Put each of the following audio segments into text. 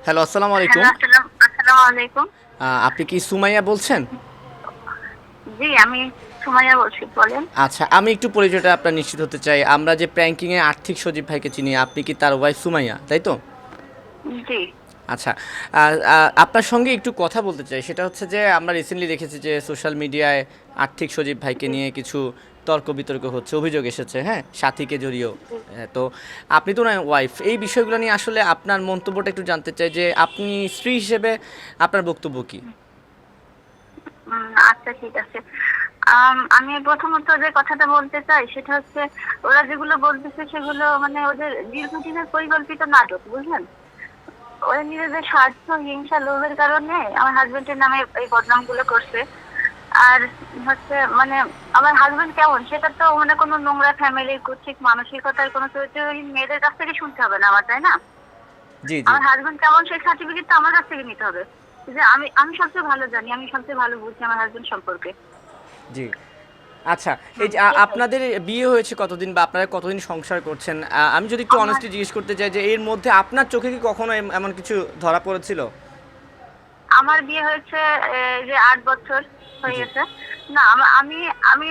Hello, আসসালামু hello, আলাইকুম। আসসালামু আলাইকুম। আপনি কি সুমাইয়া বলছেন? জি, আমি সুমাইয়া বলছি, বলেন। আচ্ছা, আমি একটু পরিচয়টা আপনার নিশ্চিত হতে চাই। আমরা যে প্র্যাঙ্কিং এ আর্থিক সজীব ভাইকে চিনি, আপনি কি তার ওয়াইফ সুমাইয়া, তাই তো? জি। আচ্ছা, আপনার সঙ্গে একটু কথা বলতে চাই। সেটা হচ্ছে যে আমরা রিসেন্টলি দেখেছি যে সোশ্যাল মিডিয়ায় আর্থিক সজীব ভাইকে জি। নিয়ে কিছু তর্ক-বিতর্ক হচ্ছে, অভিযোগ এসেছে, হ্যাঁ? সাথীকে জড়িয়েও। জি। তো আপনি তো ওনার ওয়াইফ। এই বিষয়গুলো নিয়ে আসলে আপনার মন্তব্যটা একটু জানতে চাই যে আপনি স্ত্রী হিসেবে আপনার বক্তব্য কি? আচ্ছা, ঠিক আছে। আমি প্রথমত যে কথাটা বলতে চাই সেটা হচ্ছে, ওরা যেগুলো বলতেছে সেগুলো মানে ওদের দীর্ঘদিনের পরিকল্পিত নাটক, বুঝলেন? ওরা নিজেদের স্বার্থ, হিংসা, লোভের কারণে আমার হাজবেন্ডের নামে এই বদনামগুলো করছে। আর হচ্ছে মানে আমার হাজবেন্ড কেমন সেটা তো মানে কোনো নোংরা ফ্যামিলির কুৎসিত মানসিকতার কোনো চরিত্রহীন মেয়েদের কাছ থেকে শুনতে হবে না আমার, তাই না? জি, জি, আমার হাজবেন্ড কেমন সেই সার্টিফিকেট তো আমার কাছ থেকে নিতে হবে। যে আমি আমি সবচেয়ে ভালো জানি, আমি সবচেয়ে ভালো বুঝি আমার হাজবেন্ড সম্পর্কে। জি। আচ্ছা, এই যে সেটাই। আপনাদের বিয়ে হয়েছে কতদিন বা আপনারা কতদিন সংসার করছেন? আমি যদি একটু আমার অনেস্টলি জিজ্ঞেস করতে চাই যে এর মধ্যে আপনার চোখে কি কখনো এমন কিছু ধরা পড়েছিল? আমার বিয়ে হয়েছে যে ৮ বছর হয়ে জি, গেছে। না, আমি আমি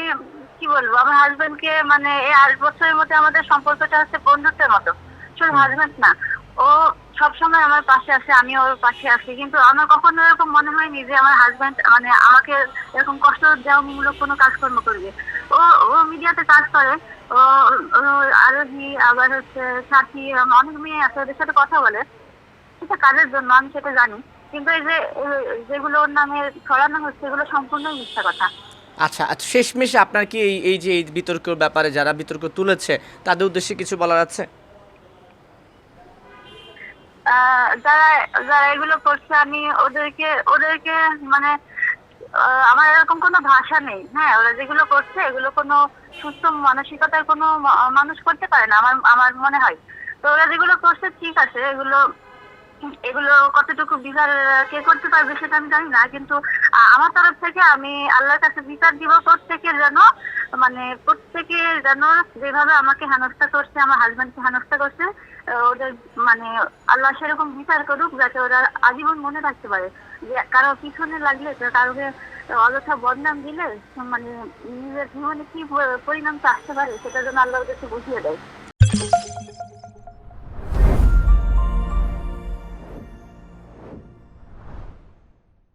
কি বলবো, আমার হাজবেন্ডকে মানে এই ৮ বছরের মধ্যে আমাদের সম্পর্কটা হচ্ছে বন্ধুত্বের মতো। শুধু হুম, হাজবেন্ড না, ও সবসময় আমার পাশে আছে, আমি ওর পাশে আছি, কিন্তু আমার কখনো এরকম মনে হয়নি যে আমার হাজবেন্ড মানে আমাকে এরকম কষ্ট দেওয়ামূলক কোনো কাজকর্ম করবে। ও ও মিডিয়াতে কাজ করে। ও ও আরোহী, আবার হচ্ছে সাথী, অনেক মেয়ে আছে, ওদের সাথে কথা বলে। সেটা কাজের জন্য, আমি সেটা জানি। কিন্তু এই যে যেগুলো ওর নামে ছড়ানো হচ্ছে এগুলো সম্পূর্ণই মিথ্যা কথা। আচ্ছা, আচ্ছা, শেষমেশ আপনার কি এই যে এই বিতর্কের ব্যাপারে যারা বিতর্ক তুলেছে তাদের উদ্দেশ্যে কিছু বলার আছে? যারা যারা এগুলো করছে, আমি ওদেরকে ওদেরকে মানে আমার এরকম কোনো ভাষা নেই। হ্যাঁ, ওরা যেগুলো করছে এগুলো কোনো সুস্থ মানসিকতার কোনো মানুষ করতে পারে না, আমার আমার মনে হয়। তো ওরা যেগুলো করছে ঠিক আছে, এগুলো এগুলো কতটুকু বিচার কে করতে পারবে সেটা আমি জানি না, কিন্তু আমার তরফ থেকে আমি আল্লাহর কাছে বিচার দিব প্রত্যেকে যেন, মানে প্রত্যেকে যেন যেভাবে আমাকে হেনস্থা করছে, আমার হাজবেন্ডকে হেনস্থা করছে, ওদের মানে আল্লাহ সেরকম বিচার করুক যাতে ওরা আজীবন মনে রাখতে পারে যে কারো পিছনে লাগলে, কারোকে অযথা বদনাম দিলে মানে নিজের জীবনে কি পরিণামটা আসতে পারে সেটা যেন আল্লাহর কাছে বুঝিয়ে দেয়।